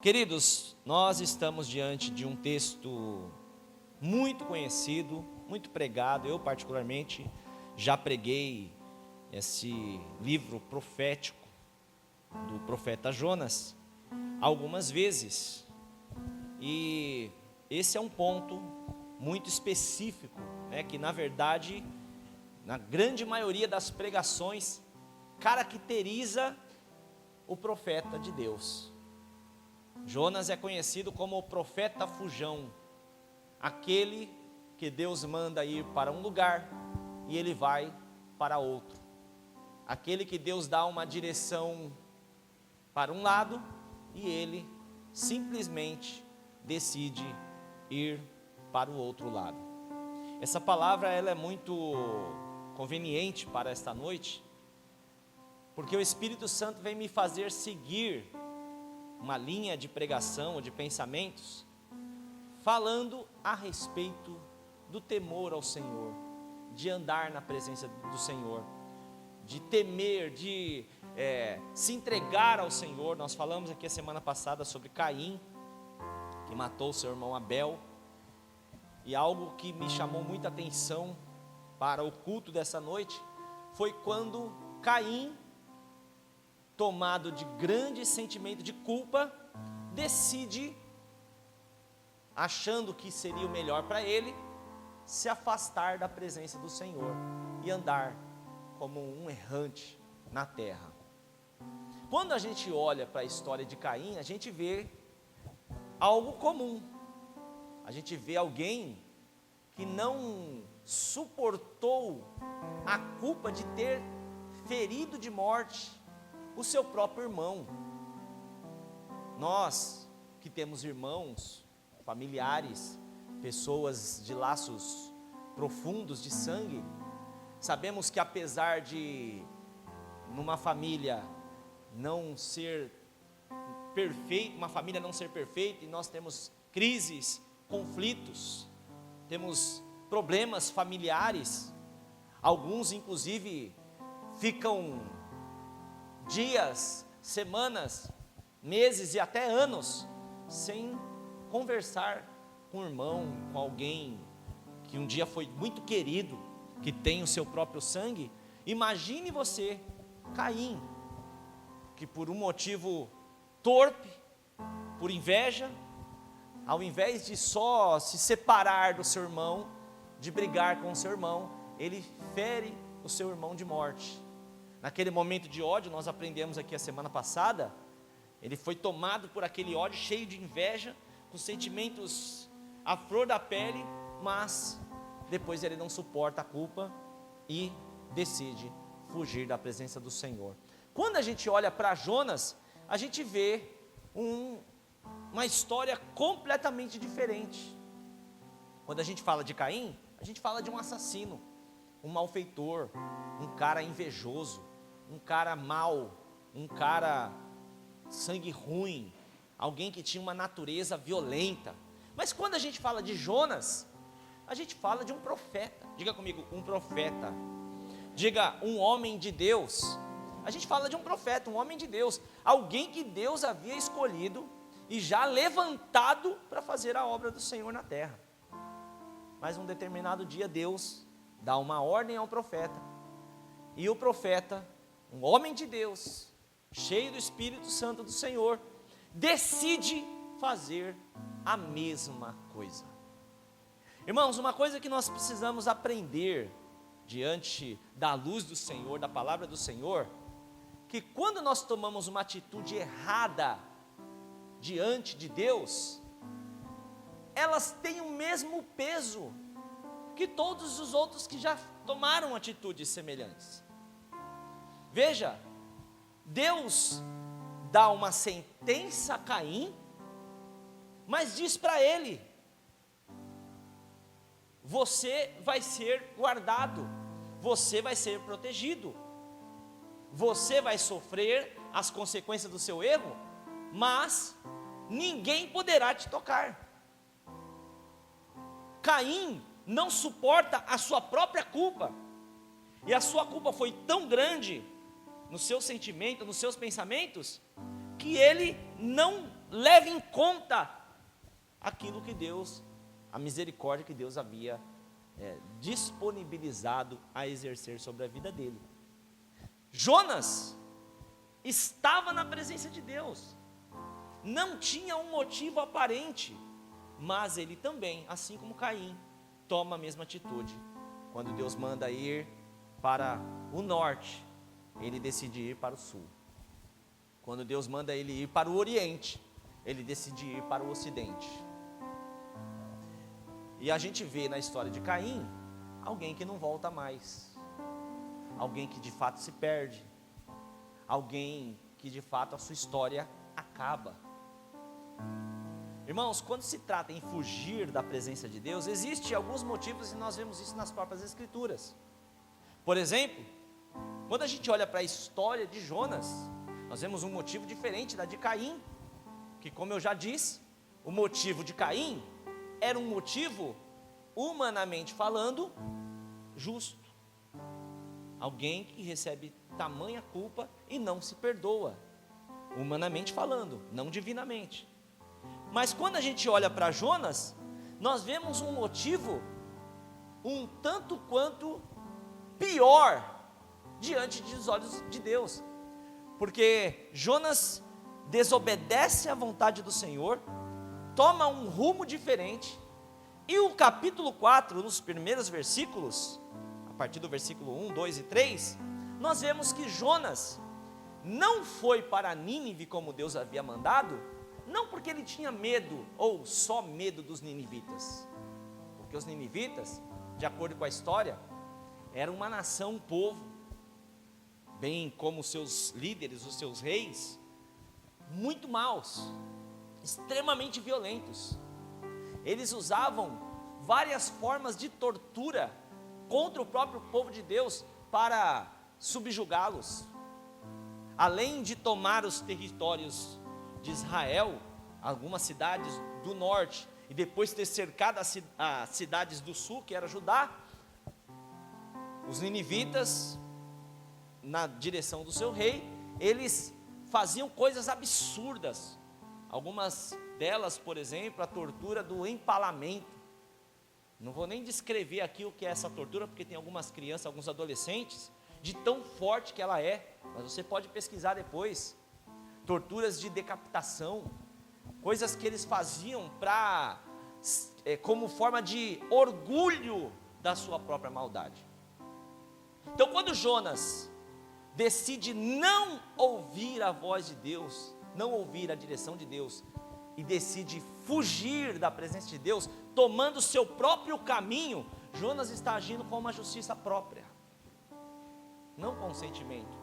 Queridos, nós estamos diante de um texto muito conhecido, muito pregado. Eu particularmente já preguei esse livro profético do profeta Jonas algumas vezes. E esse é um ponto muito específico, que na verdade, na grande maioria das pregações, caracteriza o profeta de Deus. Jonas é conhecido como o profeta fujão, aquele que Deus manda ir para um lugar e ele vai para outro, aquele que Deus dá uma direção para um lado e ele simplesmente decide ir para o outro lado. Essa palavra ela é muito conveniente para esta noite, porque o Espírito Santo vem me fazer seguir uma linha de pregação ou de pensamentos, falando a respeito do temor ao Senhor, de andar na presença do Senhor, de temer, de se entregar ao Senhor. Nós falamos aqui a semana passada sobre Caim, que matou seu irmão Abel, e algo que me chamou muita atenção para o culto dessa noite, foi quando Caim, tomado de grande sentimento de culpa, decide, achando que seria o melhor para ele, se afastar da presença do Senhor e andar como um errante na terra. Quando a gente olha para a história de Caim, a gente vê algo comum. A gente vê alguém que não suportou a culpa de ter ferido de morte o seu próprio irmão. Nós que temos irmãos, familiares, pessoas de laços profundos de sangue, sabemos que apesar de numa família não ser perfeita, e nós temos crises, conflitos, temos problemas familiares, alguns inclusive ficam dias, semanas, meses e até anos sem conversar com um irmão, com alguém que um dia foi muito querido, que tem o seu próprio sangue. Imagine você, Caim, que por um motivo torpe, por inveja, ao invés de só se separar do seu irmão, de brigar com o seu irmão, ele fere o seu irmão de morte. Naquele momento de ódio, nós aprendemos aqui a semana passada, ele foi tomado por aquele ódio, cheio de inveja, com sentimentos à flor da pele, mas depois ele não suporta a culpa e decide fugir da presença do Senhor. Quando a gente olha para Jonas, a gente vê uma história completamente diferente. Quando a gente fala de Caim, a gente fala de um assassino, um malfeitor, um cara invejoso, um cara mau, um cara sangue ruim, alguém que tinha uma natureza violenta. Mas quando a gente fala de Jonas, a gente fala de um profeta. Diga comigo, um profeta. Diga, um homem de Deus. A gente fala de um profeta, um homem de Deus, alguém que Deus havia escolhido e já levantado para fazer a obra do Senhor na terra. Mas um determinado dia Deus dá uma ordem ao profeta, e o profeta, um homem de Deus, cheio do Espírito Santo do Senhor, decide fazer a mesma coisa. Irmãos, uma coisa que nós precisamos aprender diante da luz do Senhor, da palavra do Senhor, que quando nós tomamos uma atitude errada diante de Deus, elas têm o mesmo peso que todos os outros que já tomaram atitudes semelhantes. Veja, Deus dá uma sentença a Caim, mas diz para ele: você vai ser guardado, você vai ser protegido, você vai sofrer as consequências do seu erro, mas ninguém poderá te tocar. Caim não suporta a sua própria culpa, e a sua culpa foi tão grande no seu sentimento, nos seus pensamentos, que ele não leva em conta aquilo que Deus, a misericórdia que Deus havia disponibilizado a exercer sobre a vida dele. Jonas estava na presença de Deus, não tinha um motivo aparente, mas ele também, assim como Caim, toma a mesma atitude. Quando Deus manda ir para o norte, ele decide ir para o sul. Quando Deus manda ele ir para o oriente, ele decide ir para o ocidente. E a gente vê na história de Caim, alguém que não volta mais, alguém que de fato se perde, alguém que de fato a sua história acaba. Irmãos, quando se trata em fugir da presença de Deus, existem alguns motivos e nós vemos isso nas próprias Escrituras. Por exemplo, quando a gente olha para a história de Jonas, nós vemos um motivo diferente da de Caim, que, como eu já disse, o motivo de Caim era um motivo, humanamente falando, justo. Alguém que recebe tamanha culpa e não se perdoa, humanamente falando, não divinamente. Mas quando a gente olha para Jonas, nós vemos um motivo um tanto quanto pior diante dos olhos de Deus, porque Jonas desobedece à vontade do Senhor, toma um rumo diferente, e o capítulo 4, nos primeiros versículos, a partir do versículo 1, 2 e 3, nós vemos que Jonas não foi para Nínive como Deus havia mandado, não porque ele tinha medo, ou só medo dos ninivitas, porque os ninivitas, de acordo com a história, eram uma nação, um povo, bem como os seus líderes, os seus reis, muito maus, extremamente violentos. Eles usavam várias formas de tortura contra o próprio povo de Deus para subjugá-los. Além de tomar os territórios de Israel, algumas cidades do norte, e depois ter cercado as cidades do sul, que era Judá, os ninivitas, na direção do seu rei, eles faziam coisas absurdas. Algumas delas, por exemplo, a tortura do empalamento. Não vou nem descrever aqui o que é essa tortura, porque tem algumas crianças, alguns adolescentes, de tão forte que ela é, mas você pode pesquisar depois. Torturas de decapitação, coisas que eles faziam como forma de orgulho da sua própria maldade. Então, quando Jonas decide não ouvir a voz de Deus, não ouvir a direção de Deus, e decide fugir da presença de Deus, tomando o seu próprio caminho, Jonas está agindo com uma justiça própria, não com sentimento,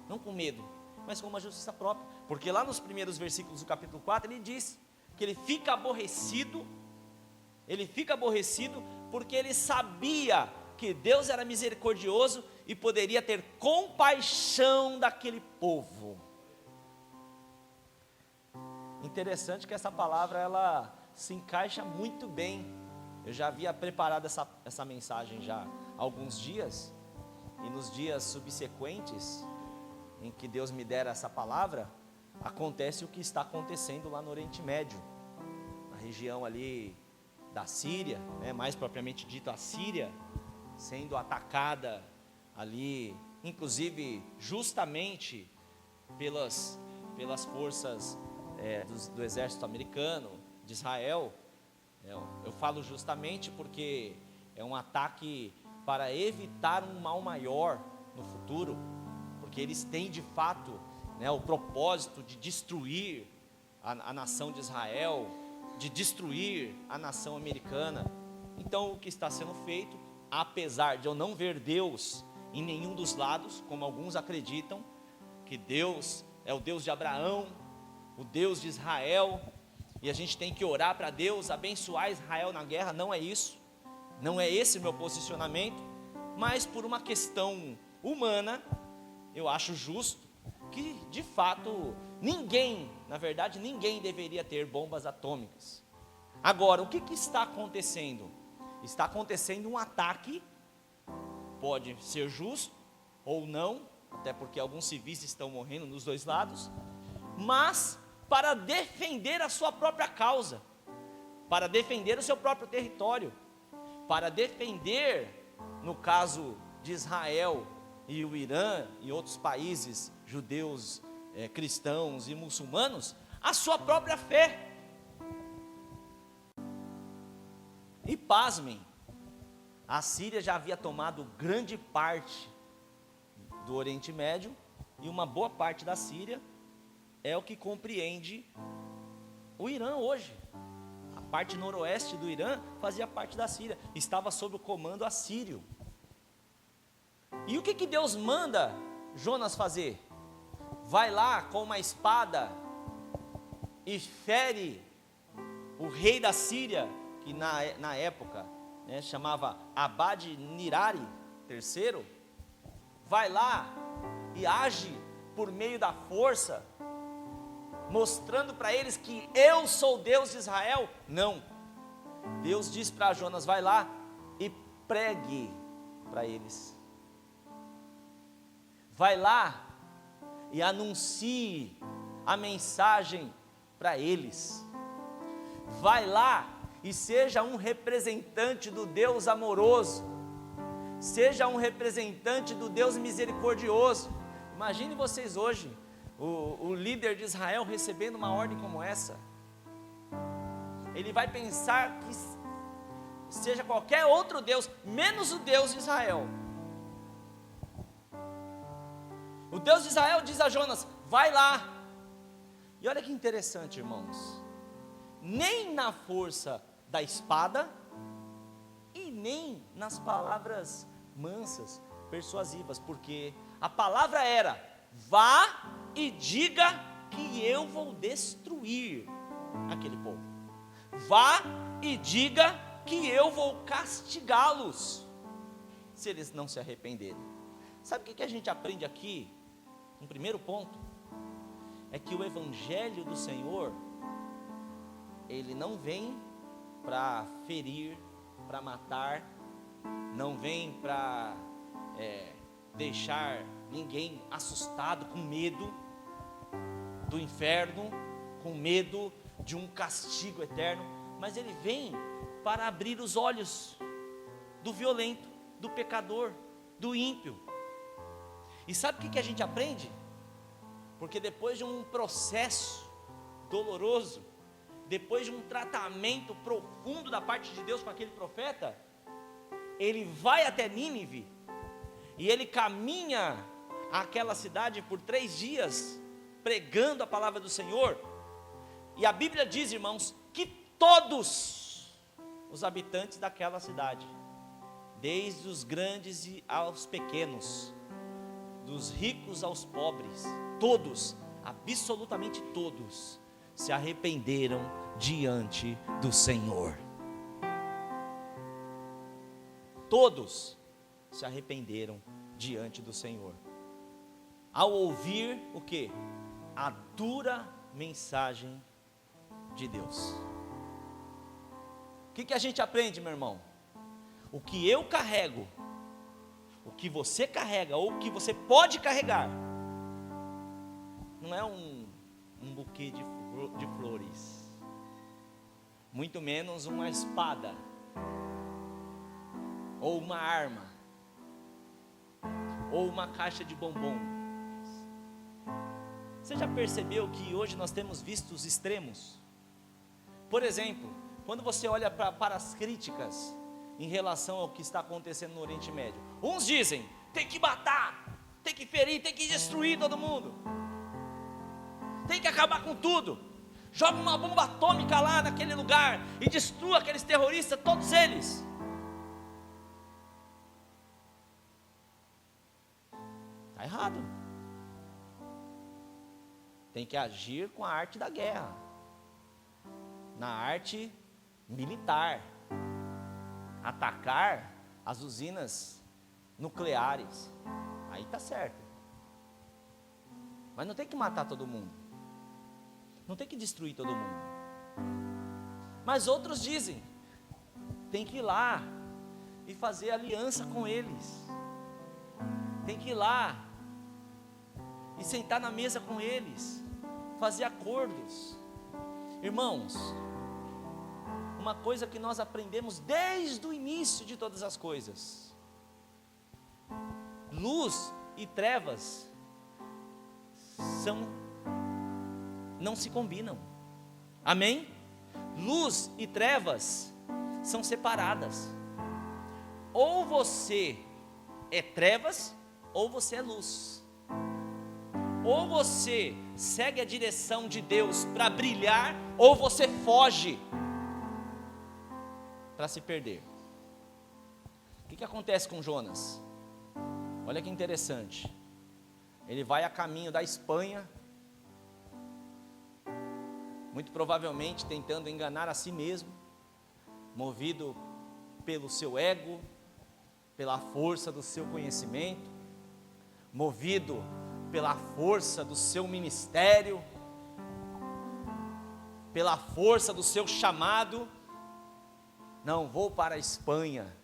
não com medo, mas com uma justiça própria, porque lá nos primeiros versículos do capítulo 4, ele diz que ele fica aborrecido porque ele sabia que Deus era misericordioso e poderia ter compaixão daquele povo. Interessante que essa palavra, ela se encaixa muito bem. Eu já havia preparado essa mensagem já há alguns dias, e nos dias subsequentes, em que Deus me dera essa palavra, acontece o que está acontecendo lá no Oriente Médio, na região ali da Síria, mais propriamente dito a Síria, sendo atacada ali, inclusive justamente pelas forças do exército americano, de Israel. Eu falo justamente porque é um ataque para evitar um mal maior no futuro, porque eles têm de fato o propósito de destruir a nação de Israel, de destruir a nação americana. Então o que está sendo feito, apesar de eu não ver Deus em nenhum dos lados, como alguns acreditam, que Deus é o Deus de Abraão, o Deus de Israel, e a gente tem que orar para Deus abençoar Israel na guerra, não é isso, não é esse o meu posicionamento, mas por uma questão humana, eu acho justo que de fato ninguém deveria ter bombas atômicas. Agora, o que está acontecendo? Está acontecendo um ataque, pode ser justo ou não, até porque alguns civis estão morrendo nos dois lados, mas para defender a sua própria causa, para defender o seu próprio território, para defender, no caso de Israel e o Irã e outros países judeus, cristãos e muçulmanos, a sua própria fé. E pasmem, a Síria já havia tomado grande parte do Oriente Médio, e uma boa parte da Síria é o que compreende o Irã hoje. A parte noroeste do Irã fazia parte da Síria, estava sob o comando assírio. E o que Deus manda Jonas fazer? Vai lá com uma espada e fere o rei da Síria, que na época chamava Abad-nirari III. Vai lá e age por meio da força, mostrando para eles que eu sou Deus de Israel. Não, Deus diz para Jonas: vai lá e pregue para eles, vai lá e anuncie a mensagem para eles, vai lá e seja um representante do Deus amoroso, seja um representante do Deus misericordioso. Imagine vocês hoje, o líder de Israel recebendo uma ordem como essa. Ele vai pensar que seja qualquer outro Deus, menos o Deus de Israel. O Deus de Israel diz a Jonas: vai lá. E olha que interessante, irmãos, nem na força da espada e nem nas palavras mansas, persuasivas, porque a palavra era: vá e diga que eu vou destruir aquele povo, vá e diga que eu vou castigá-los, se eles não se arrependerem. Sabe o que a gente aprende aqui? Um primeiro ponto é que o evangelho do Senhor, ele não vem para ferir, para matar, não vem para deixar ninguém assustado, com medo do inferno, com medo de um castigo eterno, mas ele vem para abrir os olhos do violento, do pecador, do ímpio. E sabe o que a gente aprende? Porque depois de um processo doloroso, depois de um tratamento profundo da parte de Deus com aquele profeta, ele vai até Nínive, e ele caminha àquela cidade por 3 dias, pregando a palavra do Senhor, e a Bíblia diz, irmãos, que todos os habitantes daquela cidade, desde os grandes aos pequenos, dos ricos aos pobres, todos, absolutamente todos, se arrependeram diante do Senhor. Todos se arrependeram diante do Senhor, ao ouvir o que? A dura mensagem de Deus. O que a gente aprende, meu irmão? O que eu carrego, o que você carrega, ou o que você pode carregar, não é um buquê de flores, muito menos uma espada, ou uma arma, ou uma caixa de bombom. Você já percebeu que hoje nós temos visto os extremos? Por exemplo, quando você olha para as críticas em relação ao que está acontecendo no Oriente Médio, uns dizem: tem que matar, tem que ferir, tem que destruir todo mundo, tem que acabar com tudo, joga uma bomba atômica lá naquele lugar e destrua aqueles terroristas, todos eles. Está errado. Tem que agir com a arte da guerra, na arte militar, atacar as usinas nucleares, aí está certo. Mas não tem que matar todo mundo, não tem que destruir todo mundo. Mas outros dizem: tem que ir lá e fazer aliança com eles, tem que ir lá e sentar na mesa com eles, fazer acordos. Irmãos, uma coisa que nós aprendemos desde o início de todas as coisas: luz e trevas não se combinam. Amém? Luz e trevas são separadas. Ou você é trevas, ou você é luz. Ou você segue a direção de Deus para brilhar, ou você foge para se perder. O que acontece com Jonas? Olha que interessante. Ele vai a caminho da Espanha, muito provavelmente tentando enganar a si mesmo, movido pelo seu ego, pela força do seu conhecimento, movido pela força do seu ministério, pela força do seu chamado. Não, vou para a Espanha,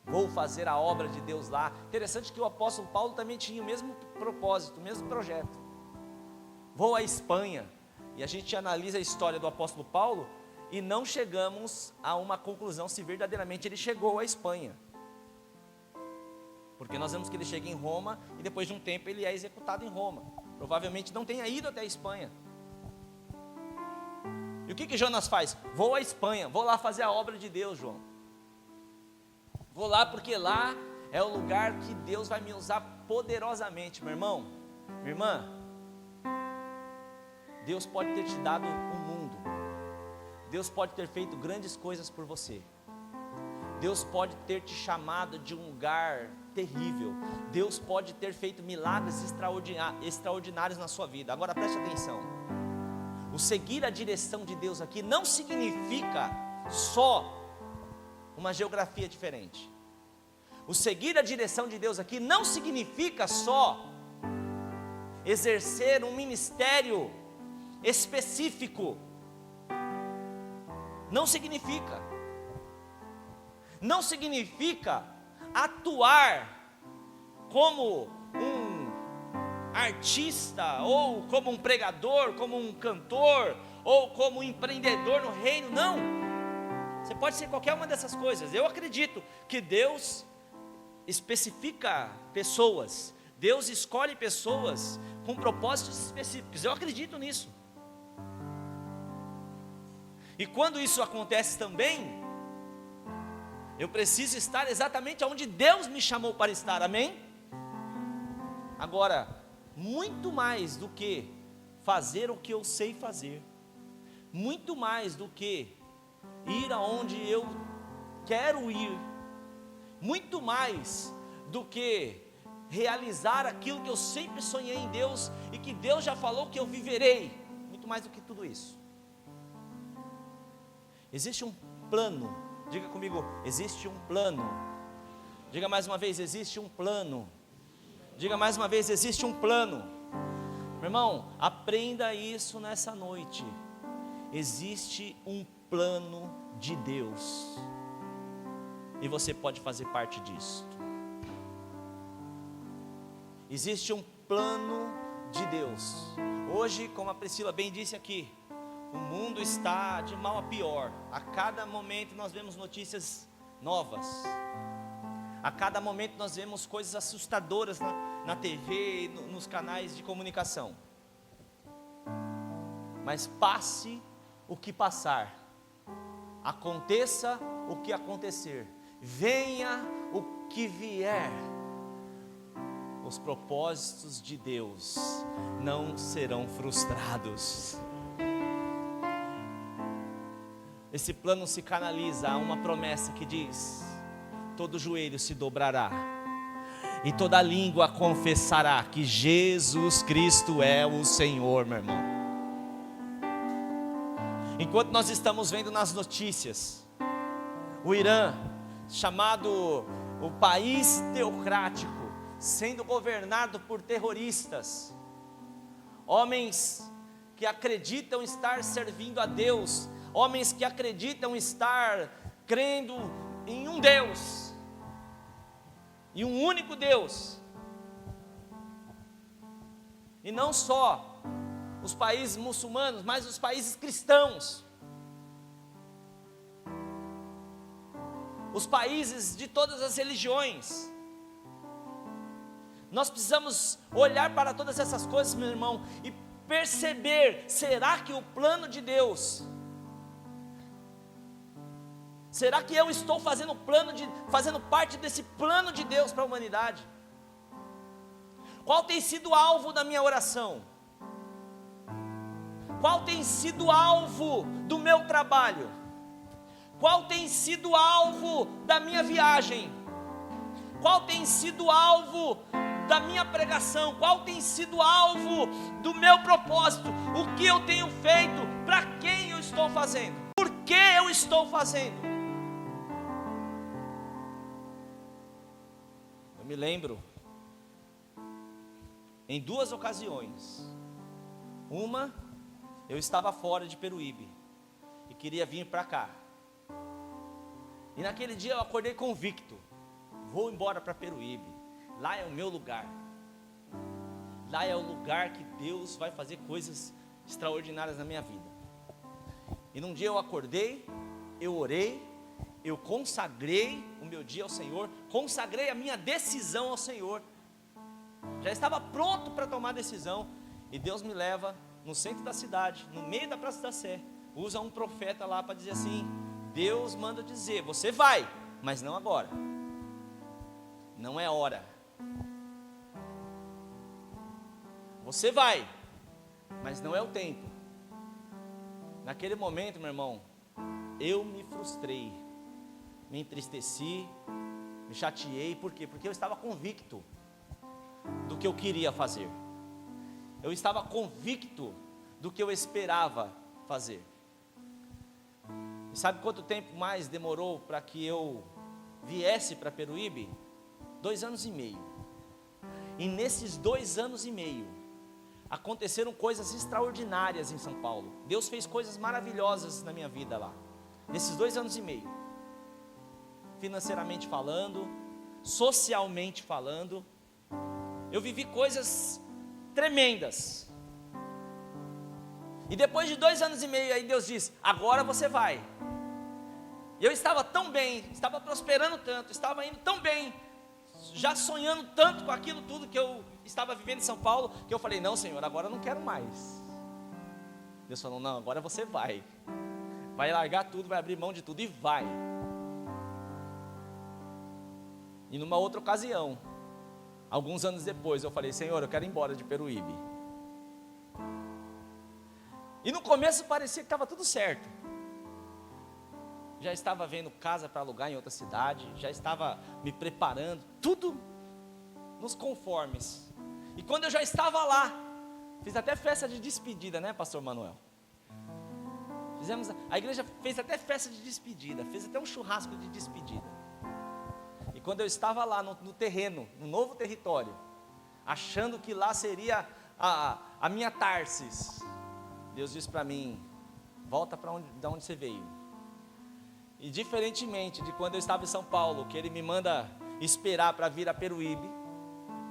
vou fazer a obra de Deus lá. Interessante que o apóstolo Paulo também tinha o mesmo propósito, o mesmo projeto. Vou à Espanha. E a gente analisa a história do apóstolo Paulo e não chegamos a uma conclusão se verdadeiramente ele chegou à Espanha. Porque nós vemos que ele chega em Roma e depois de um tempo ele é executado em Roma. Provavelmente não tenha ido até a Espanha. E o que Jonas faz? Vou à Espanha, vou lá fazer a obra de Deus, João. Vou lá porque lá é o lugar que Deus vai me usar poderosamente, meu irmão, minha irmã. Deus pode ter te dado um mundo. Deus pode ter feito grandes coisas por você. Deus pode ter te chamado de um lugar terrível. Deus pode ter feito milagres extraordinários na sua vida. Agora preste atenção. O seguir a direção de Deus aqui não significa só uma geografia diferente. O seguir a direção de Deus aqui não significa só exercer um ministério específico. Não significa atuar como um artista, ou como um pregador, como um cantor, ou como um empreendedor no reino. Não, você pode ser qualquer uma dessas coisas. Eu acredito que Deus especifica pessoas, Deus escolhe pessoas com propósitos específicos. Eu acredito nisso. E quando isso acontece também, eu preciso estar exatamente onde Deus me chamou para estar, amém? Agora, muito mais do que fazer o que eu sei fazer, muito mais do que ir aonde eu quero ir, muito mais do que realizar aquilo que eu sempre sonhei em Deus e que Deus já falou que eu viverei, muito mais do que tudo isso. Existe um plano. Diga comigo, existe um plano. Diga mais uma vez, existe um plano. Diga mais uma vez, existe um plano. Meu irmão, aprenda isso nessa noite. Existe um plano de Deus. E você pode fazer parte disso. Existe um plano de Deus. Hoje, como a Priscila bem disse aqui, o mundo está de mal a pior. A cada momento nós vemos notícias novas. A cada momento nós vemos coisas assustadoras na TV, nos canais de comunicação. Mas passe o que passar, aconteça o que acontecer, venha o que vier, os propósitos de Deus não serão frustrados. Esse plano se canaliza a uma promessa que diz: todo joelho se dobrará e toda língua confessará que Jesus Cristo é o Senhor, meu irmão. Enquanto nós estamos vendo nas notícias o Irã, chamado o país teocrático, sendo governado por terroristas, homens que acreditam estar servindo a Deus, homens que acreditam estar crendo em um Deus, em um único Deus, e não só os países muçulmanos, mas os países cristãos. Os países de todas as religiões. Nós precisamos olhar para todas essas coisas, meu irmão, e perceber, será que o plano de Deus, será que eu estou fazendo parte desse plano de Deus para a humanidade? Qual tem sido o alvo da minha oração? Qual tem sido o alvo do meu trabalho? Qual tem sido o alvo da minha viagem? Qual tem sido o alvo da minha pregação? Qual tem sido o alvo do meu propósito? O que eu tenho feito? Para quem eu estou fazendo? Por que eu estou fazendo? Eu me lembro, em 2 ocasiões. Uma, eu estava fora de Peruíbe e queria vir para cá. E naquele dia eu acordei convicto: vou embora para Peruíbe, lá é o meu lugar, lá é o lugar que Deus vai fazer coisas extraordinárias na minha vida. E num dia eu acordei, eu orei, eu consagrei o meu dia ao Senhor, consagrei a minha decisão ao Senhor, já estava pronto para tomar a decisão, e Deus me leva no centro da cidade, no meio da Praça da Sé, usa um profeta lá para dizer assim: Deus manda dizer, você vai, mas não agora, não é hora. Você vai, mas não é o tempo. Naquele momento, meu irmão, eu me frustrei, me entristeci, me chateei. Por quê? Porque eu estava convicto do que eu queria fazer, eu estava convicto do que eu esperava fazer. E sabe quanto tempo mais demorou para que eu viesse para Peruíbe? 2 anos e meio. E nesses 2 anos e meio, aconteceram coisas extraordinárias em São Paulo. Deus fez coisas maravilhosas na minha vida lá, nesses 2 anos e meio. Financeiramente falando, socialmente falando, eu vivi coisas tremendas. E depois de 2 anos e meio, aí Deus diz: agora você vai. E eu estava tão bem, estava prosperando tanto, estava indo tão bem, já sonhando tanto com aquilo tudo que eu estava vivendo em São Paulo, que eu falei: não, Senhor, agora eu não quero mais. Deus falou: não, agora você vai largar tudo, vai abrir mão de tudo e vai. E numa outra ocasião, alguns anos depois, eu falei: Senhor, eu quero ir embora de Peruíbe. E no começo parecia que estava tudo certo, já estava vendo casa para alugar em outra cidade, já estava me preparando, tudo nos conformes. E quando eu já estava lá, fiz até festa de despedida, né, pastor Manuel? A igreja fez até festa de despedida, fez até um churrasco de despedida. E quando eu estava lá no terreno, no novo território, achando que lá seria a minha Tarsis, Deus disse para mim: volta para da onde você veio. E diferentemente de quando eu estava em São Paulo, que Ele me manda esperar para vir a Peruíbe,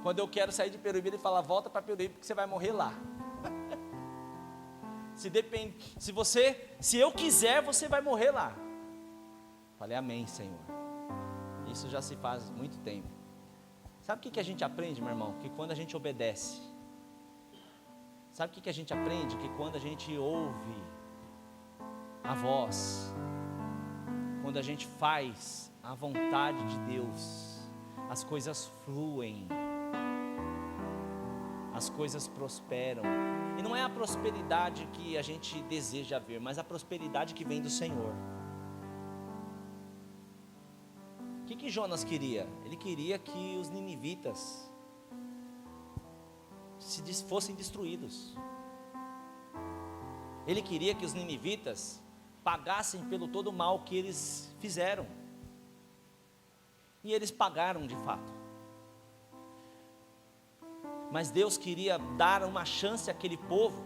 quando eu quero sair de Peruíbe, Ele fala: volta para Peruíbe, porque você vai morrer lá. Se eu quiser, você vai morrer lá. Falei: amém, Senhor. Isso já se faz muito tempo. Sabe o que a gente aprende, meu irmão? Que quando a gente obedece. Sabe o que a gente aprende? Que quando a gente ouve a voz, quando a gente faz a vontade de Deus, as coisas fluem, as coisas prosperam. E não é a prosperidade que a gente deseja ver, mas a prosperidade que vem do Senhor. O que Jonas queria? Ele queria que os ninivitas fossem destruídos. Ele queria que os ninivitas pagassem pelo todo o mal que eles fizeram. E eles pagaram de fato. Mas Deus queria dar uma chance àquele povo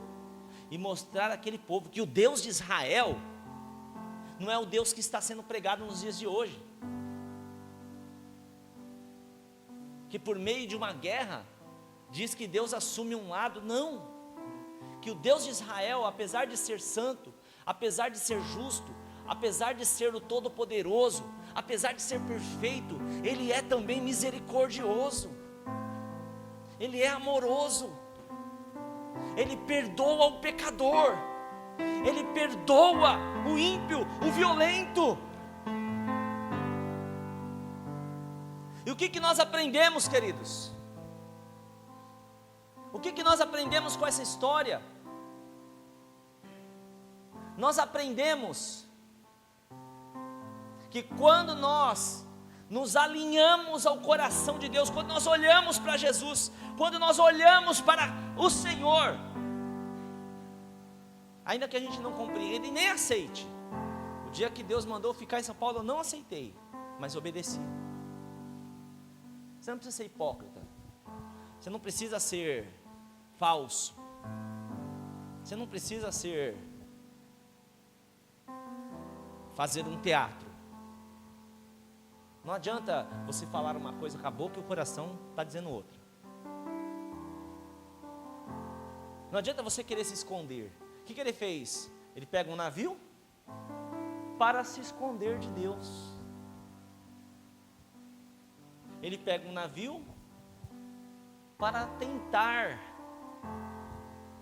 e mostrar àquele povo que o Deus de Israel não é o Deus que está sendo pregado nos dias de hoje. Que por meio de uma guerra diz que Deus assume um lado. Não. que o Deus de Israel, apesar de ser santo, apesar de ser justo, apesar de ser o Todo-Poderoso, apesar de ser perfeito, Ele é também misericordioso, Ele é amoroso, Ele perdoa o pecador, Ele perdoa o ímpio, o violento. E o que nós aprendemos, queridos? O que nós aprendemos com essa história? Nós aprendemos que quando nós nos alinhamos ao coração de Deus, quando nós olhamos para Jesus, quando nós olhamos para o Senhor, ainda que a gente não compreenda e nem aceite, o dia que Deus mandou ficar em São Paulo, eu não aceitei, mas obedeci. Você não precisa ser hipócrita, você não precisa ser falso, você não precisa fazer um teatro. Não adianta você falar uma coisa com a boca e o coração está dizendo outra. Não adianta você querer se esconder. O que ele fez? Ele pega um navio para se esconder de Deus. Ele pega um navio para tentar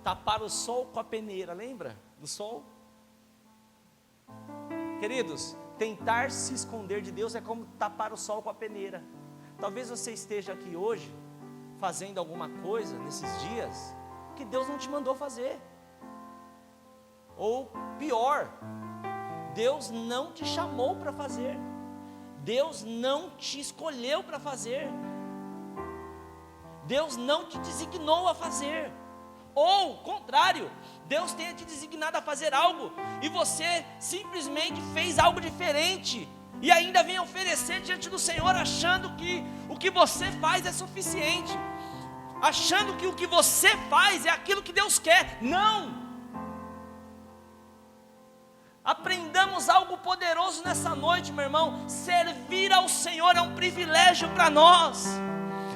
tapar o sol com a peneira, lembra do sol? Queridos, tentar se esconder de Deus é como tapar o sol com a peneira. Talvez você esteja aqui hoje fazendo alguma coisa nesses dias que Deus não te mandou fazer. Ou pior, Deus não te chamou para fazer. Deus não te escolheu para fazer. Deus não te designou a fazer. Ou, contrário, Deus tenha te designado a fazer algo e você simplesmente fez algo diferente e ainda vem oferecer diante do Senhor achando que o que você faz é suficiente, achando que o que você faz é aquilo que Deus quer. Não! Aprendamos algo poderoso nessa noite, meu irmão. Servir ao Senhor é um privilégio para nós.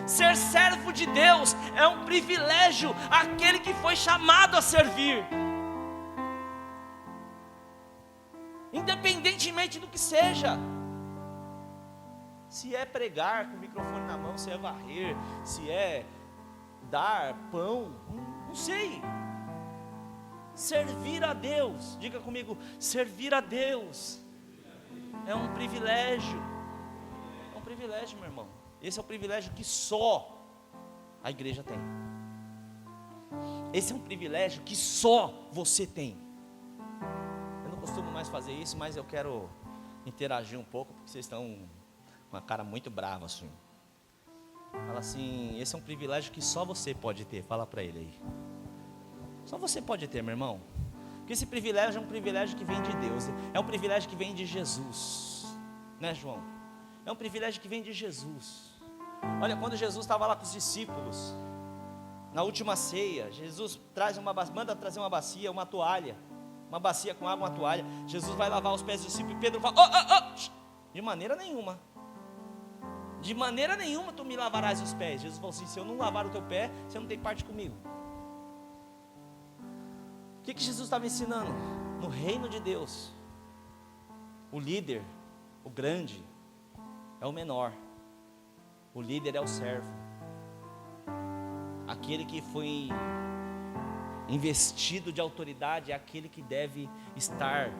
Ser servo de Deus é um privilégio àquele que foi chamado a servir. Independentemente do que seja. Se é pregar com o microfone na mão, se é varrer, se é dar pão, não sei. Servir a Deus, diga comigo, servir a Deus é um privilégio. É um privilégio, meu irmão. Esse é o privilégio que só a igreja tem. Esse é um privilégio que só você tem. Eu não costumo mais fazer isso, mas eu quero interagir um pouco, porque vocês estão com uma cara muito brava assim. Fala assim, esse é um privilégio que só você pode ter. Fala para ele aí. Só você pode ter, meu irmão. Porque esse privilégio é um privilégio que vem de Deus. É um privilégio que vem de Jesus. Né, João? É um privilégio que vem de Jesus. Olha, quando Jesus estava lá com os discípulos, na última ceia, Jesus manda trazer uma bacia, uma toalha, uma bacia com água, uma toalha. Jesus vai lavar os pés dos discípulos e Pedro fala, de maneira nenhuma. De maneira nenhuma tu me lavarás os pés. Jesus falou assim, se eu não lavar o teu pé, você não tem parte comigo. O que Jesus estava ensinando? No reino de Deus, o líder, o grande, é o menor. O líder é o servo. Aquele que foi investido de autoridade é aquele que deve estar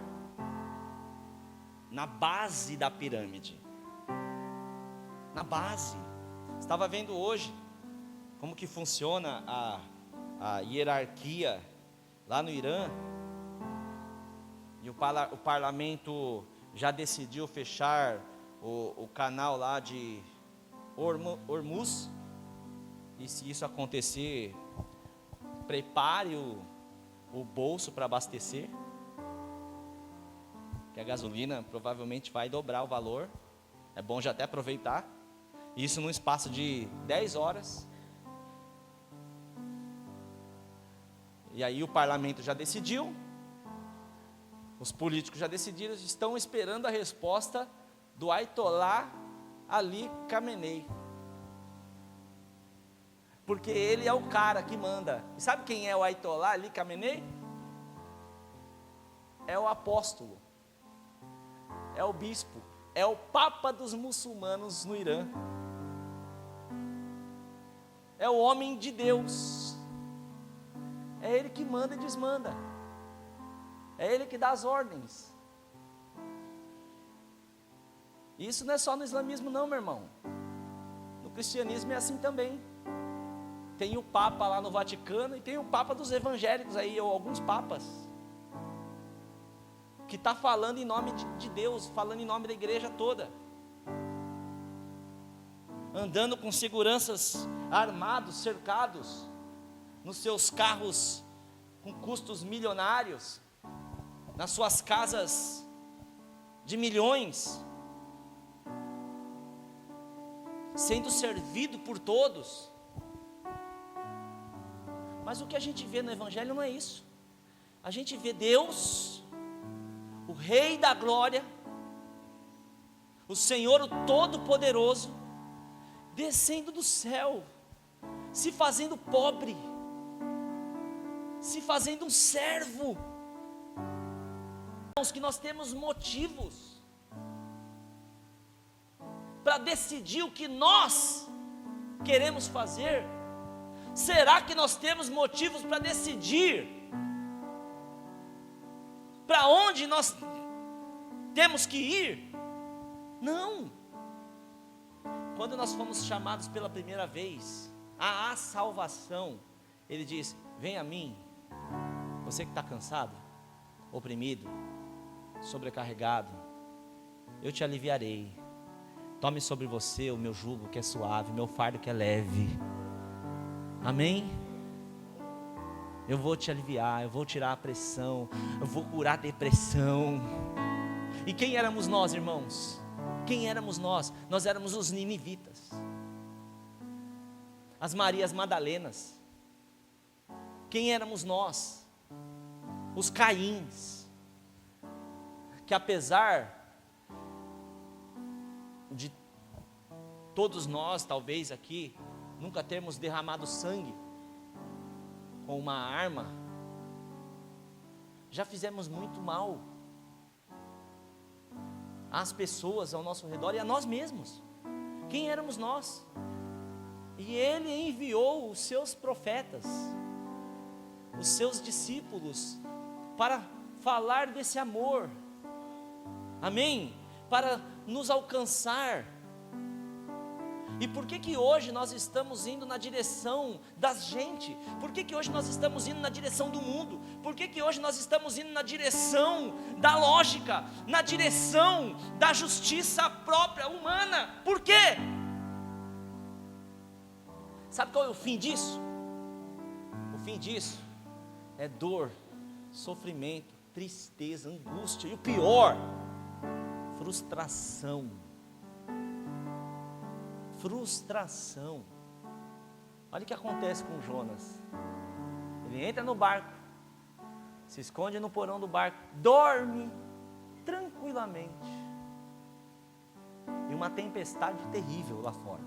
na base da pirâmide. Na base. Estava vendo hoje como que funciona a hierarquia lá no Irã. E o parlamento já decidiu fechar o canal lá de Hormuz. E se isso acontecer, prepare o bolso para abastecer, que a gasolina provavelmente vai dobrar o valor. É bom já até aproveitar. Isso num espaço de 10 horas. E aí o parlamento já decidiu, os políticos já decidiram, estão esperando a resposta do Ayatollah Ali Khamenei. porque ele é o cara que manda. E sabe quem é o Ayatollah Ali Khamenei? É o apóstolo, é o bispo, é o papa dos muçulmanos no Irã, é o homem de Deus, é ele que manda e desmanda, é ele que dá as ordens. Isso não é só no islamismo não, meu irmão, no cristianismo é assim também. Tem o papa lá no Vaticano e tem o papa dos evangélicos aí, ou alguns papas, que está falando em nome de Deus, falando em nome da igreja toda, andando com seguranças armados, cercados, nos seus carros com custos milionários, nas suas casas de milhões, sendo servido por todos. Mas o que a gente vê no Evangelho não é isso. A gente vê Deus, o Rei da Glória, o Senhor, o Todo-Poderoso, descendo do céu, se fazendo pobre, se fazendo um servo. Que nós temos motivos para decidir o que nós queremos fazer. Será que nós temos motivos para decidir para onde nós temos que ir? Não. Quando nós fomos chamados pela primeira vez à salvação, Ele diz: vem a mim, você que está cansado, oprimido, sobrecarregado, eu te aliviarei. Tome sobre você o meu jugo que é suave, meu fardo que é leve. Amém? Eu vou te aliviar, eu vou tirar a pressão, eu vou curar a depressão. E quem éramos nós, irmãos? Quem éramos nós? Nós éramos os ninivitas, as Marias Madalenas. Quem éramos nós? Os Caíns, que apesar de todos nós, talvez aqui, nunca termos derramado sangue com uma arma, já fizemos muito mal às pessoas ao nosso redor e a nós mesmos. Quem éramos nós? E Ele enviou os seus profetas, os seus discípulos, para falar desse amor, amém? Para nos alcançar. E por que hoje nós estamos indo na direção da gente? Por que hoje nós estamos indo na direção do mundo? Por que hoje nós estamos indo na direção da lógica, na direção da justiça própria, humana? Por quê? Sabe qual é o fim disso? O fim disso é dor, sofrimento, tristeza, angústia e o pior, frustração. Frustração. Olha o que acontece com Jonas. Ele entra no barco, se esconde no porão do barco, dorme tranquilamente, e uma tempestade terrível lá fora.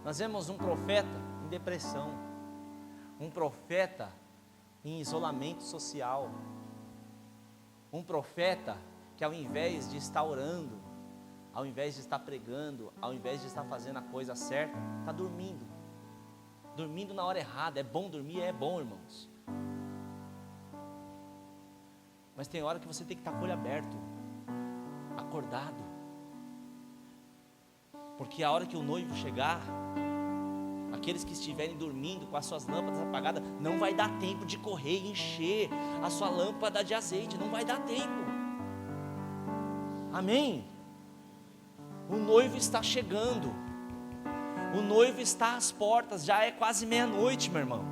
Nós vemos um profeta em depressão, um profeta em isolamento social, um profeta que ao invés de estar orando, ao invés de estar pregando, ao invés de estar fazendo a coisa certa, está dormindo na hora errada. É bom dormir? É bom, irmãos, mas tem hora que você tem que estar com o olho aberto, acordado, porque a hora que o noivo chegar, aqueles que estiverem dormindo com as suas lâmpadas apagadas, não vai dar tempo de correr e encher a sua lâmpada de azeite, não vai dar tempo. Amém? O noivo está chegando, o noivo está às portas, já é quase meia-noite, meu irmão.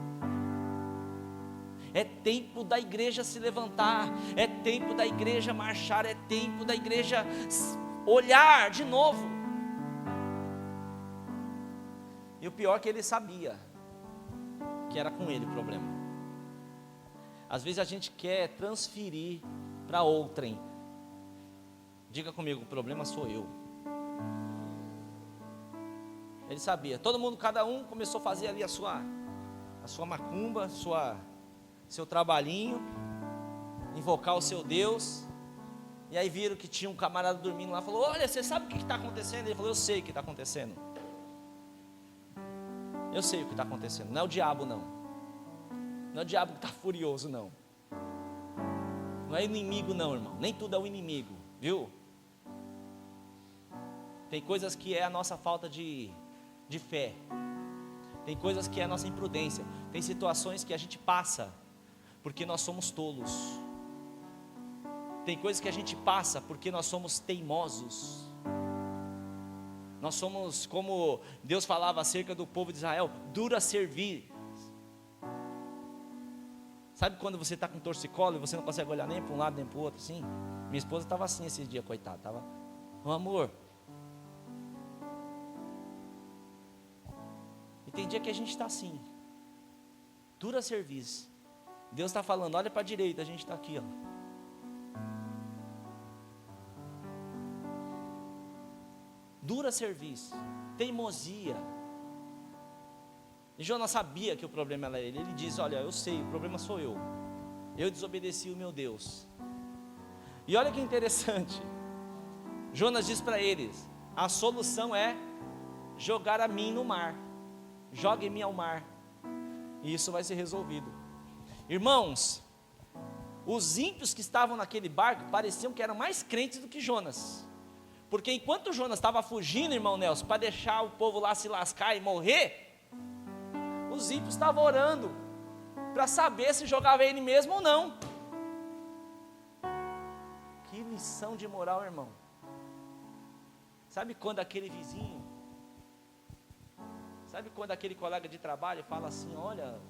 É tempo da igreja se levantar, é tempo da igreja marchar, é tempo da igreja olhar de novo. E o pior é que ele sabia que era com ele o problema. Às vezes a gente quer transferir para outrem. Diga comigo, o problema sou eu. Ele sabia. Todo mundo, cada um começou a fazer ali a sua macumba, seu trabalhinho, invocar o seu Deus. E aí viram que tinha um camarada dormindo lá, falou: olha, você sabe o que está acontecendo? Ele falou: eu sei o que está acontecendo. Eu sei o que está acontecendo. Não é o diabo, não. Não é o diabo que está furioso, não. Não é inimigo, não, irmão. Nem tudo é o inimigo, viu? Tem coisas que é a nossa falta de fé. Tem coisas que é a nossa imprudência. Tem situações que a gente passa porque nós somos tolos. Tem coisas que a gente passa porque nós somos teimosos. Nós somos, como Deus falava acerca do povo de Israel, duro a servir. Sabe quando você está com torcicolo e você não consegue olhar nem para um lado nem para o outro assim? Minha esposa estava assim esse dia, coitada. Estava, amor. E tem dia que a gente está assim, duro a serviço. Deus está falando: olha para a direita, a gente está aqui, ó. Dura serviço, teimosia. E Jonas sabia que o problema era ele. Ele diz: olha, eu sei, o problema sou eu. Eu desobedeci o meu Deus. E olha que interessante. Jonas diz para eles: a solução é jogar a mim no mar. Jogue-me ao mar. E isso vai ser resolvido. Irmãos, os ímpios que estavam naquele barco pareciam que eram mais crentes do que Jonas. Porque enquanto Jonas estava fugindo, irmão Nelson, para deixar o povo lá se lascar e morrer, os ímpios estavam orando para saber se jogava ele mesmo ou não. Que lição de moral, irmão. Sabe quando aquele vizinho, sabe quando aquele colega de trabalho fala assim: olha,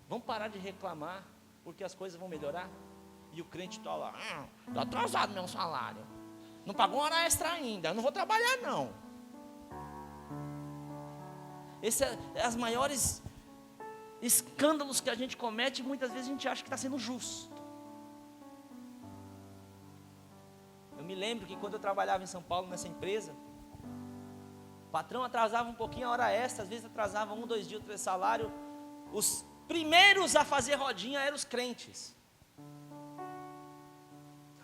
vamos parar de reclamar, porque as coisas vão melhorar? E o crente está lá: está atrasado meu salário. Não pagou uma hora extra ainda, eu não vou trabalhar não. Esse é as maiores escândalos que a gente comete, e muitas vezes a gente acha que está sendo justo. Eu me lembro que quando eu trabalhava em São Paulo nessa empresa, o patrão atrasava um pouquinho a hora extra, às vezes atrasava 1, 2 dias o salário. Os primeiros a fazer rodinha eram os crentes.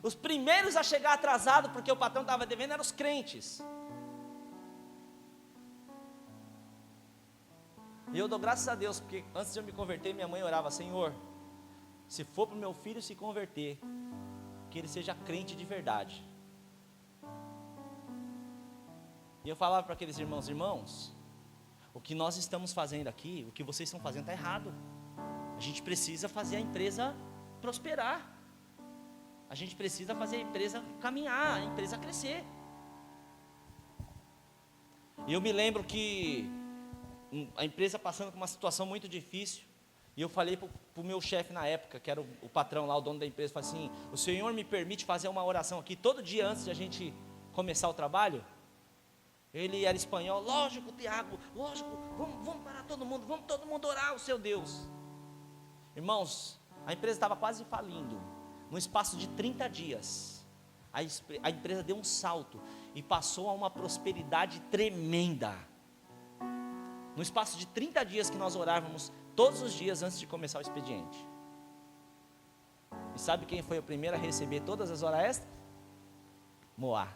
Os primeiros a chegar atrasado, porque o patrão estava devendo, eram os crentes. E eu dou graças a Deus, porque antes de eu me converter, minha mãe orava: Senhor, se for para o meu filho se converter, que ele seja crente de verdade. E eu falava para aqueles irmãos, o que nós estamos fazendo aqui, o que vocês estão fazendo está errado. A gente precisa fazer a empresa prosperar. A gente precisa fazer a empresa caminhar, a empresa crescer. E eu me lembro que a empresa passando por uma situação muito difícil, e eu falei para o meu chefe na época, que era o patrão lá, o dono da empresa, falei assim: o senhor me permite fazer uma oração aqui todo dia antes de a gente começar o trabalho? Ele era espanhol: lógico, Tiago, lógico, vamos parar todo mundo, vamos todo mundo orar ao seu Deus. Irmãos, a empresa estava quase falindo. No espaço de 30 dias, a empresa deu um salto e passou a uma prosperidade tremenda. No espaço de 30 dias que nós orávamos todos os dias antes de começar o expediente. E sabe quem foi o primeiro a receber todas as horas extras? Moá.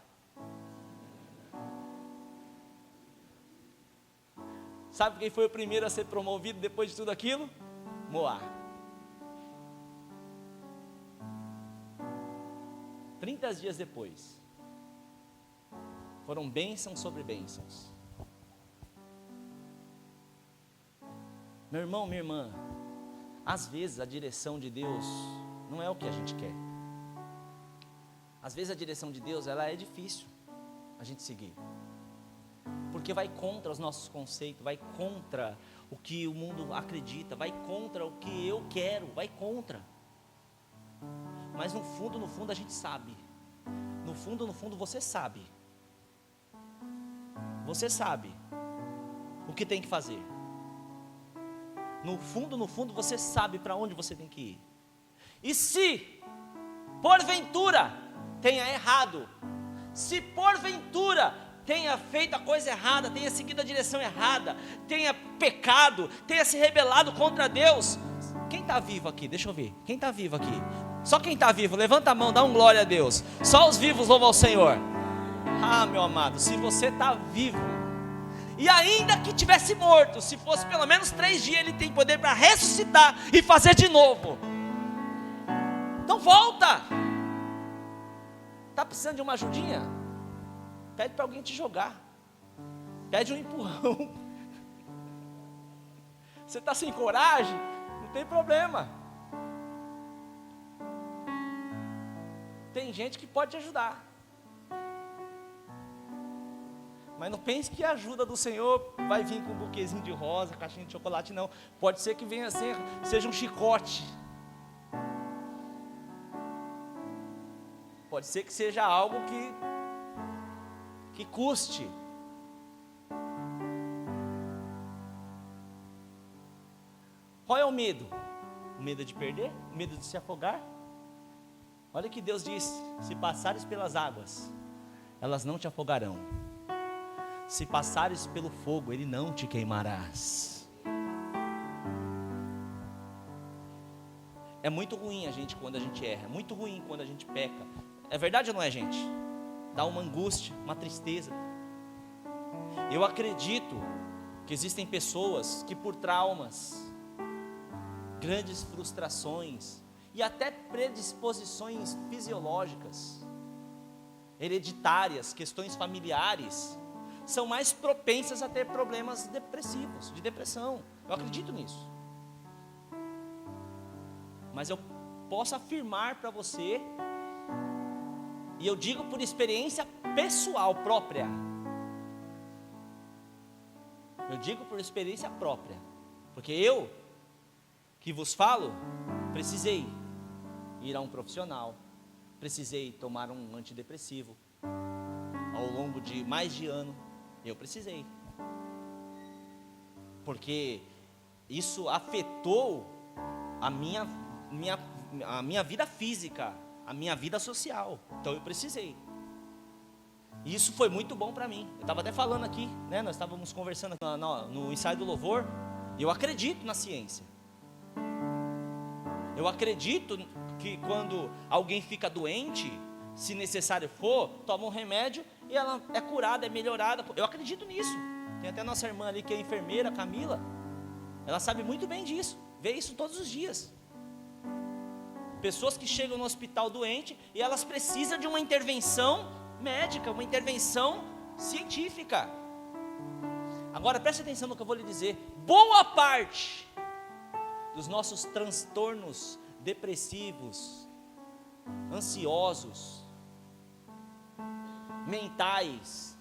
Sabe quem foi o primeiro a ser promovido depois de tudo aquilo? Moá. 30 dias depois, foram bênçãos sobre bênçãos. Meu irmão, minha irmã, às vezes a direção de Deus não é o que a gente quer. Às vezes a direção de Deus, ela é difícil a gente seguir, porque vai contra os nossos conceitos, vai contra o que o mundo acredita, vai contra o que eu quero, vai contra. Mas no fundo a gente sabe. No fundo você sabe. Você sabe o que tem que fazer. No fundo você sabe para onde você tem que ir. E se porventura tenha errado, se porventura tenha feito a coisa errada, tenha seguido a direção errada, tenha pecado, tenha se rebelado contra Deus. Quem está vivo aqui? Deixa eu ver. Quem está vivo aqui? Só quem está vivo, levanta a mão, dá um glória a Deus. Só os vivos louvam ao Senhor. Ah, meu amado, se você está vivo, e ainda que tivesse morto, se fosse pelo menos 3 dias, Ele tem poder para ressuscitar e fazer de novo. Então volta. Está precisando de uma ajudinha? Pede para alguém te jogar. Pede um empurrão. Você está sem coragem? Não tem problema. Tem gente que pode te ajudar. Mas não pense que a ajuda do Senhor vai vir com um buquezinho de rosa, caixinha de chocolate, não. Pode ser que venha seja um chicote. Pode ser que seja algo que custe. Qual é o medo? O medo de perder? O medo de se afogar? Olha que Deus diz: se passares pelas águas, elas não te afogarão. Se passares pelo fogo, ele não te queimarás. É muito ruim a gente quando a gente erra, é muito ruim quando a gente peca. É verdade ou não é, gente? Dá uma angústia, uma tristeza. Eu acredito que existem pessoas que por traumas, grandes frustrações e até predisposições fisiológicas, hereditárias, questões familiares, são mais propensas a ter problemas depressivos, de depressão. Eu acredito nisso. Mas eu posso afirmar para você, e eu digo por experiência pessoal própria, eu digo por experiência própria, porque eu, que vos falo, precisei ir a um profissional, precisei tomar um antidepressivo, ao longo de mais de ano, eu precisei, porque isso afetou a minha vida física, a minha vida social. Então eu precisei. E isso foi muito bom para mim. Eu estava até falando aqui, né? Nós estávamos conversando no ensaio do louvor. Eu acredito na ciência. Eu acredito que quando alguém fica doente, se necessário for, toma um remédio e ela é curada, é melhorada. Eu acredito nisso. Tem até nossa irmã ali que é enfermeira, Camila. Ela sabe muito bem disso. Vê isso todos os dias. Pessoas que chegam no hospital doente e elas precisam de uma intervenção médica, uma intervenção científica. Agora preste atenção no que eu vou lhe dizer. Boa parte dos nossos transtornos depressivos, ansiosos, mentais,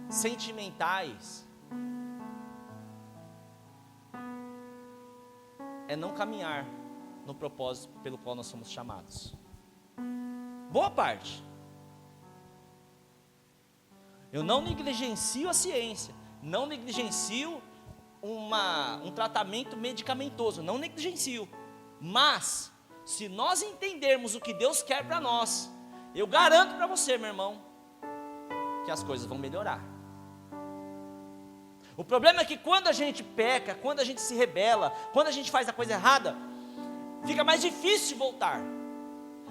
sentimentais, é não caminhar no propósito pelo qual nós somos chamados. Boa parte. Eu não negligencio a ciência, não negligencio um tratamento medicamentoso, não negligencio. Mas, se nós entendermos o que Deus quer para nós, eu garanto para você, meu irmão, que as coisas vão melhorar. O problema é que quando a gente peca, quando a gente se rebela, quando a gente faz a coisa errada, fica mais difícil de voltar.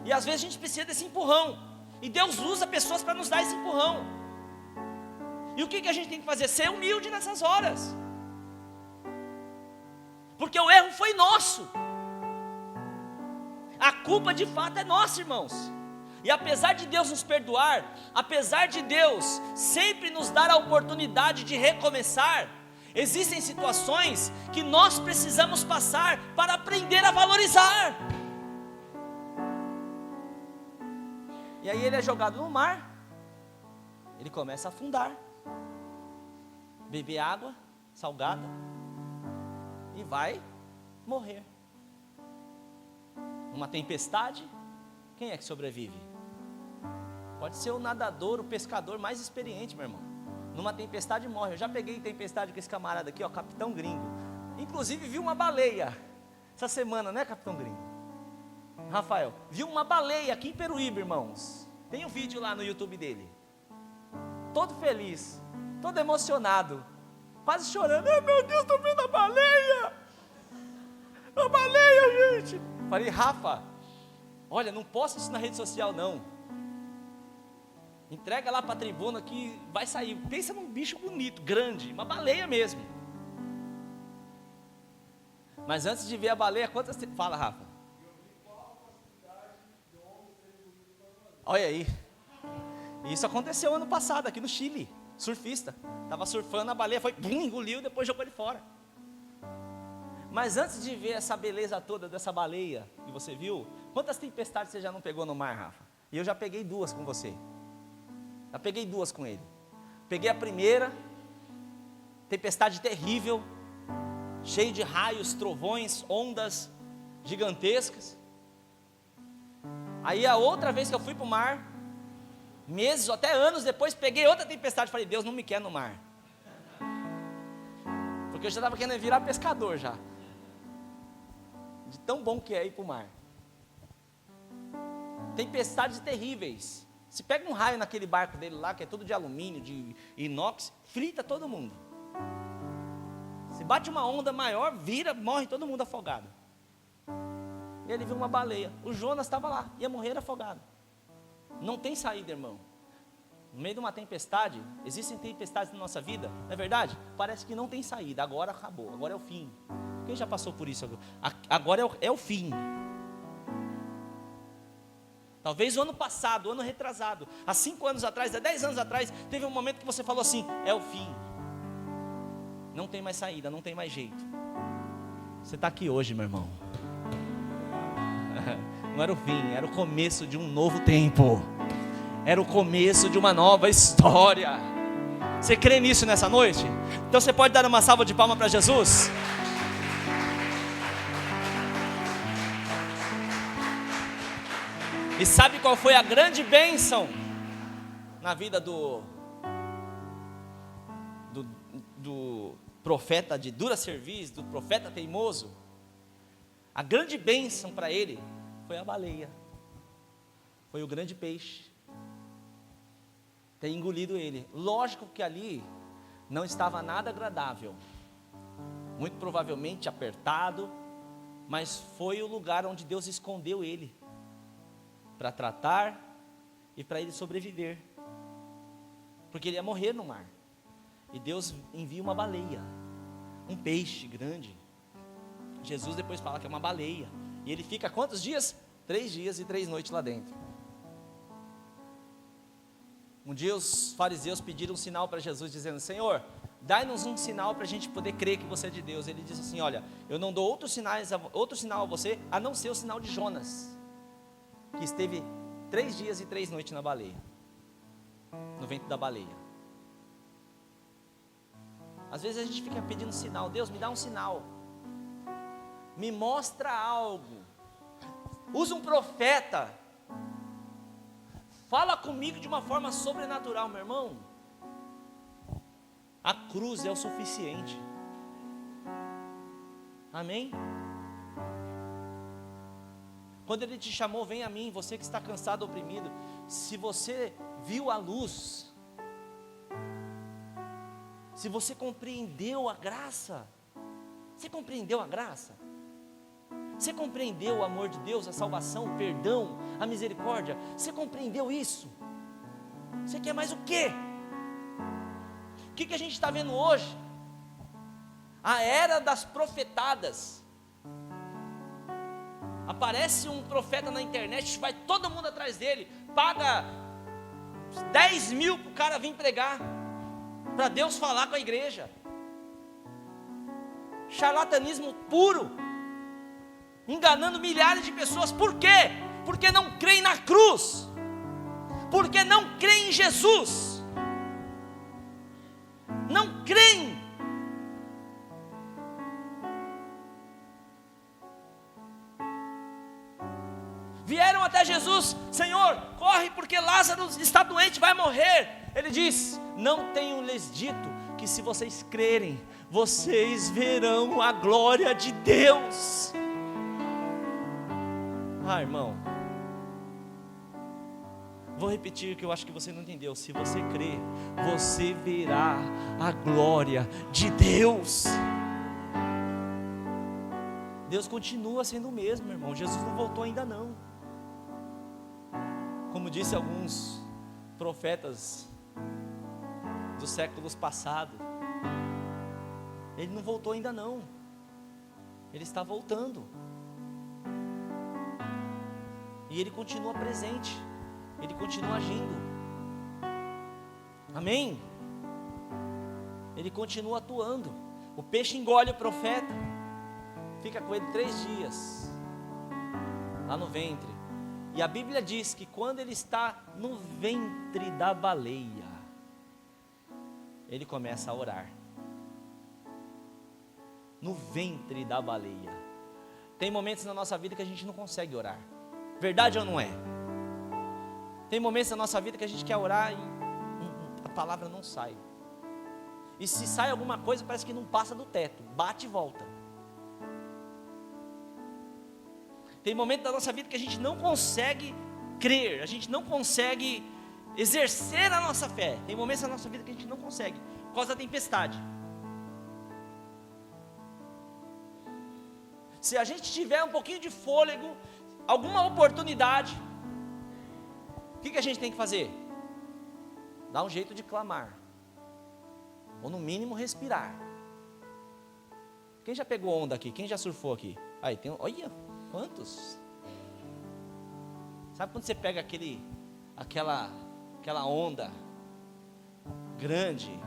E às vezes a gente precisa desse empurrão. E Deus usa pessoas para nos dar esse empurrão. E o que a gente tem que fazer? Ser humilde nessas horas. Porque o erro foi nosso. A culpa de fato é nossa, irmãos. E apesar de Deus nos perdoar, apesar de Deus sempre nos dar a oportunidade de recomeçar, existem situações que nós precisamos passar para aprender a valorizar. E aí ele é jogado no mar, ele começa a afundar, beber água salgada e vai morrer. Numa tempestade, quem é que sobrevive? Pode ser o nadador, o pescador mais experiente, meu irmão. Numa tempestade morre. Eu já peguei tempestade com esse camarada aqui, ó, Capitão Gringo. Inclusive vi uma baleia essa semana, né, Capitão Gringo? Rafael, viu uma baleia aqui em Peruíbe, irmãos. Tem um vídeo lá no YouTube dele. todo feliz, todo emocionado, quase chorando. Ai, meu Deus, estou vendo a baleia! A baleia, gente! Falei, Rafa, olha, não posta isso na rede social, não. Entrega lá para a tribuna que vai sair. Pensa num bicho bonito, grande, uma baleia mesmo. Mas antes de ver a baleia, quantas... Fala, Rafa. Olha aí. Isso aconteceu ano passado aqui no Chile. Surfista. Estava surfando, a baleia foi, bum, engoliu, depois jogou ele fora. Mas antes de ver essa beleza toda dessa baleia que você viu, quantas tempestades você já não pegou no mar, Rafa? E eu já peguei 2 com você. Já peguei 2 com ele. Peguei a primeira, tempestade terrível, cheio de raios, trovões, ondas gigantescas. Aí a outra vez que eu fui para o mar, meses ou até anos depois, peguei outra tempestade e falei, Deus não me quer no mar. Porque eu já estava querendo virar pescador já. De tão bom que é ir para o mar. Tempestades terríveis. Se pega um raio naquele barco dele lá, que é todo de alumínio, de inox, frita todo mundo. Se bate uma onda maior, vira, morre todo mundo afogado. E ele viu uma baleia. O Jonas estava lá, ia morrer afogado. Não tem saída, irmão. No meio de uma tempestade, existem tempestades na nossa vida, não é verdade? Parece que não tem saída, agora acabou, agora é o fim. Quem já passou por isso? Agora é o fim. Talvez o ano passado, o ano retrasado, há 5 anos atrás, há 10 anos atrás, teve um momento que você falou assim, é o fim. Não tem mais saída, não tem mais jeito. Você está aqui hoje, meu irmão. Não era o fim, era o começo de um novo tempo. Era o começo de uma nova história. Você crê nisso nessa noite? Então você pode dar uma salva de palmas para Jesus? E sabe qual foi a grande bênção na vida do profeta de dura cerviz, do profeta teimoso? A grande bênção para ele foi a baleia, foi o grande peixe ter engolido ele. Lógico que ali não estava nada agradável, muito provavelmente apertado, mas foi o lugar onde Deus escondeu ele, para tratar e para ele sobreviver, porque ele ia morrer no mar, e Deus envia uma baleia, um peixe grande. Jesus depois fala que é uma baleia, e ele fica quantos dias? 3 dias e 3 noites lá dentro. Um dia os fariseus pediram um sinal para Jesus, dizendo, Senhor, dai-nos um sinal para a gente poder crer que você é de Deus. Ele disse assim, olha, eu não dou outro sinal a você, a não ser o sinal de Jonas, que esteve 3 dias e 3 noites na baleia, no ventre da baleia. Às vezes a gente fica pedindo sinal, Deus me dá um sinal, me mostra algo, usa um profeta, fala comigo de uma forma sobrenatural, meu irmão. A cruz é o suficiente. Amém? Quando ele te chamou, vem a mim, você que está cansado, oprimido. Se você viu a luz, se você compreendeu a graça, você compreendeu a graça? Você compreendeu o amor de Deus, a salvação, o perdão, a misericórdia? Você compreendeu isso? Você quer mais o quê? O que a gente está vendo hoje? A era das profetadas. Aparece um profeta na internet, vai todo mundo atrás dele, paga 10 mil para o cara vir pregar, para Deus falar com a igreja. Charlatanismo puro, enganando milhares de pessoas. Por quê? Porque não creem na cruz, porque não creem em Jesus, não creem. Vieram até Jesus, Senhor, corre porque Lázaro está doente, vai morrer. Ele diz, não tenho lhes dito que se vocês crerem, vocês verão a glória de Deus. Irmão, Vou repetir que eu acho que você não entendeu. Se você crer, você verá a glória de Deus. Deus continua sendo o mesmo, meu irmão. Jesus não voltou ainda não. Como disse alguns profetas dos séculos passados, Ele não voltou ainda não. Ele está voltando. E Ele continua presente. Ele continua agindo. Amém? Ele continua atuando. O peixe engole o profeta. Fica com ele 3 dias. Lá no ventre. E a Bíblia diz que quando ele está no ventre da baleia, ele começa a orar. No ventre da baleia. Tem momentos na nossa vida que a gente não consegue orar. Verdade ou não é? Tem momentos na nossa vida que a gente quer orar e a palavra não sai. E se sai alguma coisa, parece que não passa do teto, bate e volta. Tem momentos da nossa vida que a gente não consegue crer, a gente não consegue exercer a nossa fé. Tem momentos na nossa vida que a gente não consegue, por causa da tempestade. Se a gente tiver um pouquinho de fôlego, alguma oportunidade, o que a gente tem que fazer? Dar um jeito de clamar, ou no mínimo respirar. Quem já pegou onda aqui? Quem já surfou aqui? Aí tem, olha, quantos? Sabe quando você pega aquela onda grande?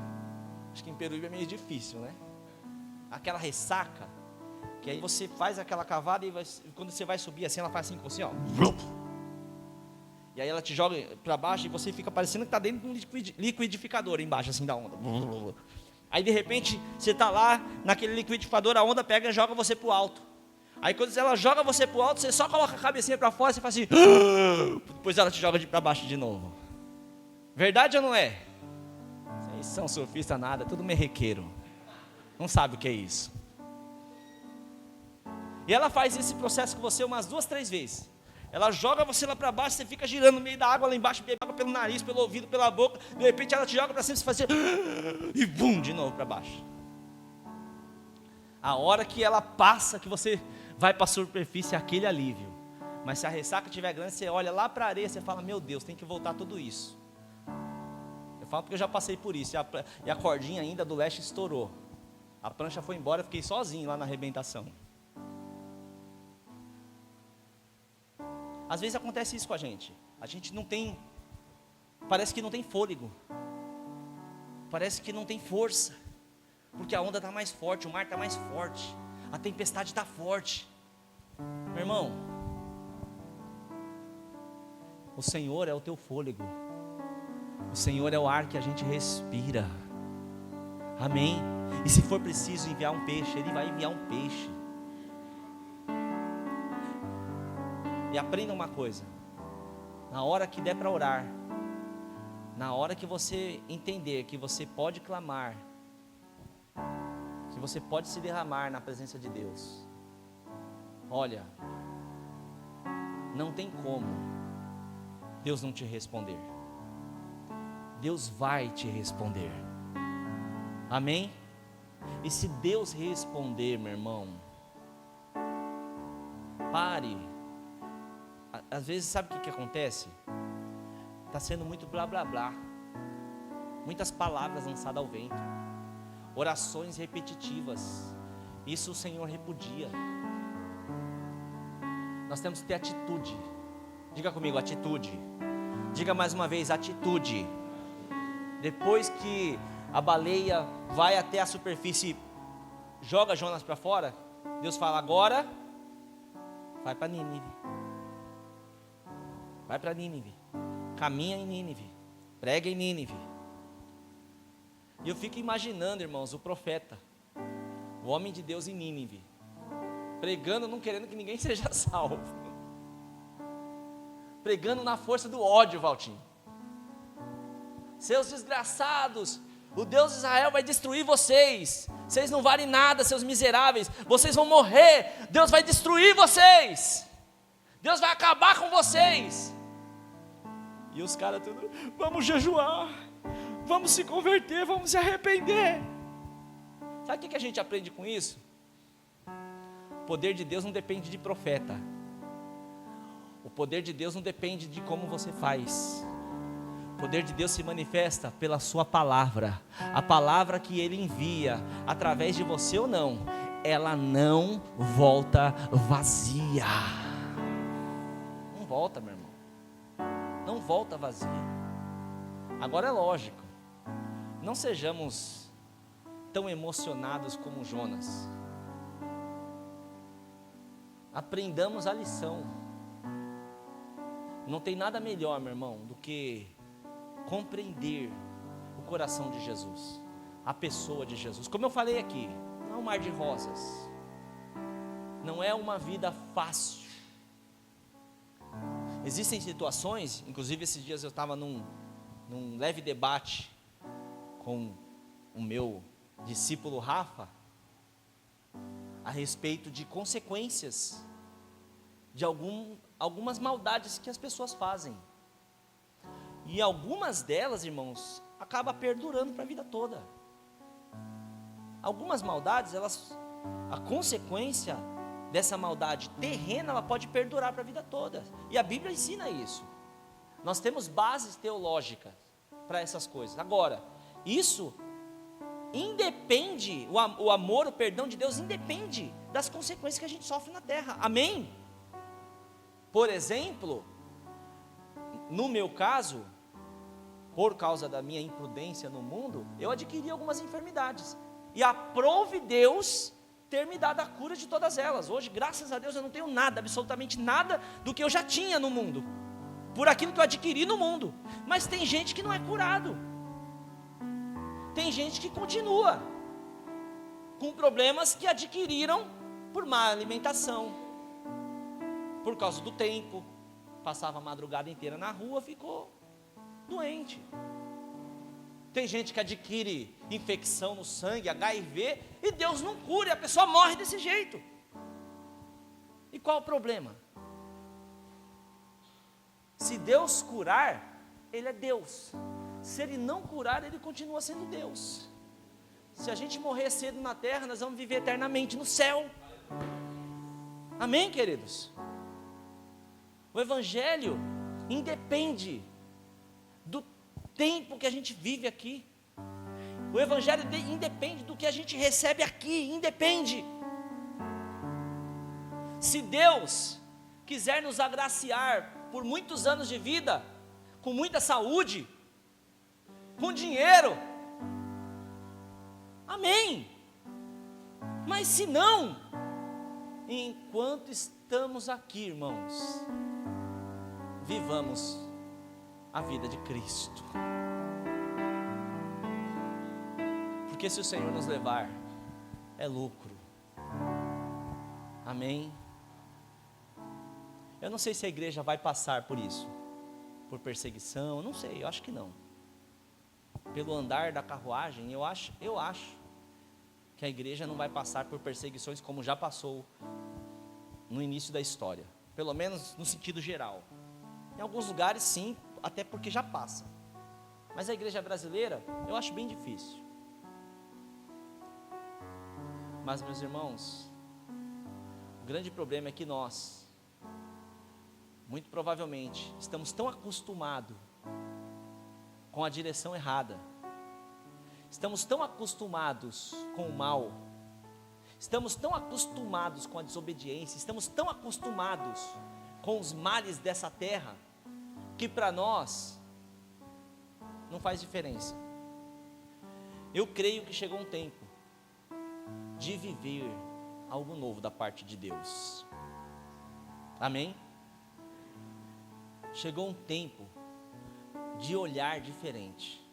Acho que em Peruíbe é meio difícil, né? Aquela ressaca, que aí você faz aquela cavada e quando você vai subir assim, ela faz assim com você, ó. E aí ela te joga para baixo e você fica parecendo que está dentro de um liquidificador embaixo assim da onda. Aí de repente você está lá naquele liquidificador, a onda pega e joga você para o alto. Aí quando ela joga você para o alto, você só coloca a cabecinha para fora e você faz assim. Depois ela te joga para baixo de novo. Verdade ou não é? Vocês são surfistas nada, tudo merrequeiro. Não sabe o que é isso. E ela faz esse processo com você umas 2, 3 vezes. Ela joga você lá para baixo, você fica girando no meio da água lá embaixo, bebe água pelo nariz, pelo ouvido, pela boca. De repente ela te joga para cima, você faz assim, e bum, de novo para baixo. A hora que ela passa, que você vai para a superfície, é aquele alívio. Mas se a ressaca estiver grande, você olha lá para a areia, você fala, meu Deus, tem que voltar tudo isso. Eu falo porque eu já passei por isso, e a cordinha ainda do leste estourou. A prancha foi embora, eu fiquei sozinho lá na arrebentação. Às vezes acontece isso com a gente não tem, parece que não tem fôlego, parece que não tem força, porque a onda está mais forte, o mar está mais forte, a tempestade está forte. Meu irmão, o Senhor é o teu fôlego, o Senhor é o ar que a gente respira, amém? E se for preciso enviar um peixe, Ele vai enviar um peixe. E aprenda uma coisa, na hora que der para orar, na hora que você entender que você pode clamar, que você pode se derramar na presença de Deus, olha, não tem como Deus não te responder. Deus vai te responder, amém? E se Deus responder, meu irmão, pare. Às vezes sabe o que acontece? Está sendo muito blá blá blá, muitas palavras lançadas ao vento, orações repetitivas. Isso o Senhor repudia. Nós temos que ter atitude. Diga comigo, atitude. Diga mais uma vez, atitude. Depois que a baleia vai até a superfície, joga Jonas para fora, Deus fala, agora vai para Nínive. Vai para Nínive, caminha em Nínive, prega em Nínive. E eu fico imaginando, irmãos, o profeta, o homem de Deus em Nínive, pregando, não querendo que ninguém seja salvo, pregando na força do ódio, Valtinho. Seus desgraçados, o Deus de Israel vai destruir vocês, vocês não valem nada, seus miseráveis, vocês vão morrer, Deus vai destruir vocês, Deus vai acabar com vocês. E os caras tudo, vamos jejuar, vamos se converter, vamos se arrepender. Sabe o que a gente aprende com isso? O poder de Deus não depende de profeta. O poder de Deus não depende de como você faz. O poder de Deus se manifesta pela sua palavra. A palavra que Ele envia, através de você ou não, ela não volta vazia. Não volta, meu irmão. Não volta vazia. Agora é lógico, não sejamos tão emocionados como Jonas. Aprendamos a lição. Não tem nada melhor, meu irmão, do que compreender o coração de Jesus, a pessoa de Jesus. Como eu falei aqui, não é um mar de rosas, não é uma vida fácil. Existem situações, inclusive esses dias eu estava num leve debate com o meu discípulo Rafa, a respeito de consequências de algumas maldades que as pessoas fazem. E algumas delas, irmãos, acabam perdurando para a vida toda. Algumas maldades, a consequência dessa maldade terrena, ela pode perdurar para a vida toda. E a Bíblia ensina isso. Nós temos bases teológicas para essas coisas. Agora, isso independe, o amor, o perdão de Deus independe das consequências que a gente sofre na terra. Amém? Por exemplo, no meu caso, por causa da minha imprudência no mundo, eu adquiri algumas enfermidades. E aprove Deus ter me dado a cura de todas elas. Hoje, graças a Deus, eu não tenho nada, absolutamente nada do que eu já tinha no mundo, por aquilo que eu adquiri no mundo. Mas tem gente que não é curado. Tem gente que continua com problemas que adquiriram por má alimentação, por causa do tempo, passava a madrugada inteira na rua, ficou doente. Tem gente que adquire infecção no sangue, HIV, e Deus não cura, e a pessoa morre desse jeito. E qual o problema? Se Deus curar, Ele é Deus. Se Ele não curar, Ele continua sendo Deus. Se a gente morrer cedo na terra, nós vamos viver eternamente no céu. Amém, queridos? O Evangelho independe do tempo que a gente vive aqui. O Evangelho independe do que a gente recebe aqui, independe. Se Deus quiser nos agraciar por muitos anos de vida, com muita saúde, com dinheiro, amém. Mas se não, enquanto estamos aqui, irmãos, vivamos a vida de Cristo. Porque se o Senhor nos levar, é lucro. Amém? Eu não sei se a igreja vai passar por isso, por perseguição, não sei, eu acho que não. Pelo andar da carruagem, eu acho que a igreja não vai passar por perseguições como já passou no início da história, pelo menos no sentido geral. Em alguns lugares sim, até porque já passa. Mas a igreja brasileira, eu acho bem difícil. Mas, meus irmãos, o grande problema é que nós, muito provavelmente, estamos tão acostumados com a direção errada, estamos tão acostumados com o mal, estamos tão acostumados com a desobediência, estamos tão acostumados com os males dessa terra, que para nós não faz diferença. Eu creio que chegou um tempo de viver algo novo da parte de Deus. Amém? Chegou um tempo de olhar diferente,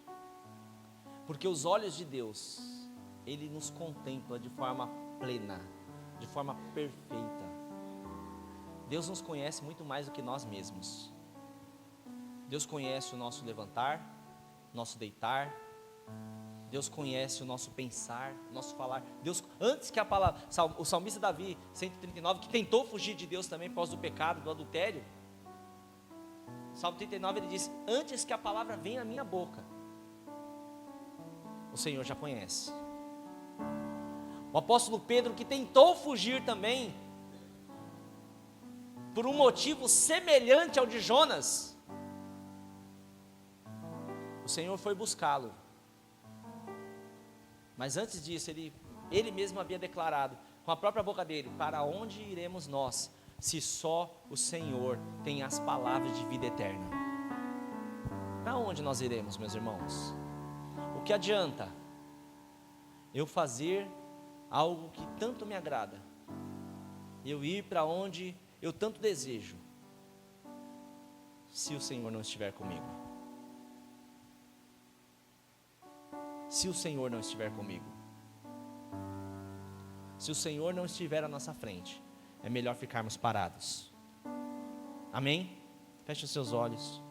porque os olhos de Deus, Ele nos contempla de forma plena, de forma perfeita. Deus nos conhece muito mais do que nós mesmos. Deus conhece o nosso levantar, nosso deitar. Deus conhece o nosso pensar, o nosso falar. Deus, antes que a palavra, o salmista Davi, 139, que tentou fugir de Deus também por causa do pecado, do adultério. Salmo 39 ele diz: antes que a palavra venha à minha boca, o Senhor já conhece. O apóstolo Pedro, que tentou fugir também, por um motivo semelhante ao de Jonas, o Senhor foi buscá-lo. Mas antes disso, ele mesmo havia declarado, com a própria boca dele: para onde iremos nós, se só o Senhor tem as palavras de vida eterna? Para onde nós iremos, meus irmãos? O que adianta eu fazer algo que tanto me agrada, eu ir para onde eu tanto desejo, se o Senhor não estiver comigo? Se o Senhor não estiver comigo, se o Senhor não estiver à nossa frente, é melhor ficarmos parados. Amém? Feche os seus olhos.